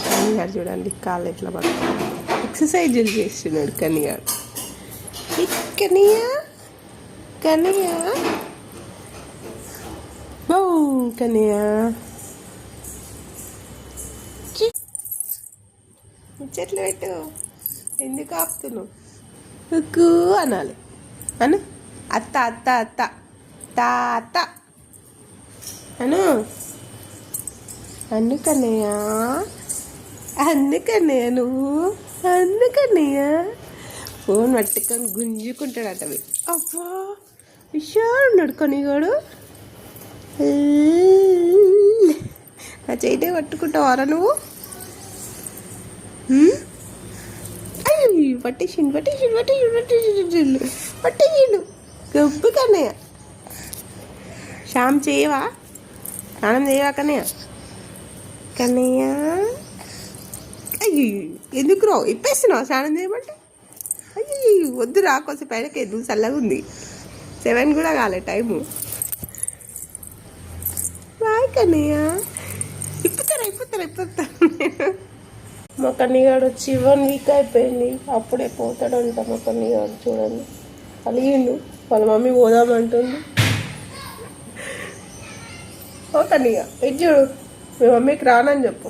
కన్నిగాడు చూడండి కాళ్ళు ఎట్లా పడుతుంది. ఎక్సర్సైజులు చేస్తున్నాడు కన్నిగాడు. కన్నయ్య కన్నయ్య ఓ కన్నయ్య ముచ్చట్లు పెట్టు. ఎందుకు ఆపుతున్నావు? ఉక్కు అనాలి. అను అత్త అత్త అత్త తాత అను. అందుకన్నయ్య అందుకన్నయ్య నువ్వు అందుకన్నయ్య ఫోన్ పట్టుకొని గుంజుకుంటాడట. అబ్బా విషయాలు ఉన్నాడు కనిగాడు. నా చేయితే పట్టుకుంటావారా నువ్వు? అయ్యి పట్టేసిండు పట్టేసిండు పట్టేసిండు పట్టేసిండు పట్టేసిండు గబ్బు కన్నయ్య. షామ్ చేయవా? స్నానం చేయవా కన్నయ్య? కన్నయ్య అయ్యి ఎందుకు రావు? ఇప్పేస్తున్నావు స్నానం చేయమంటే? అయ్యి వద్దు రా, కొంచెం పైనకి ఎద్దు చల్లగా ఉంది. 7 కూడా కాలే టైము. బాయ్ కన్నయ్య. ఇప్పుతారా ఇప్పుతారా ఇప్పుతా. మా కన్నయ్యగాడు వచ్చి 1 వీక్ అయిపోయింది. అప్పుడే పోతాడంట మా కన్నయ్యగాడు. చూడండి అలిగిండు. వాళ్ళ మమ్మీ పోదామంటుంది. ఓ కన్నయ్య ఇది చూడు, మీ మమ్మీకి రానని చెప్పు.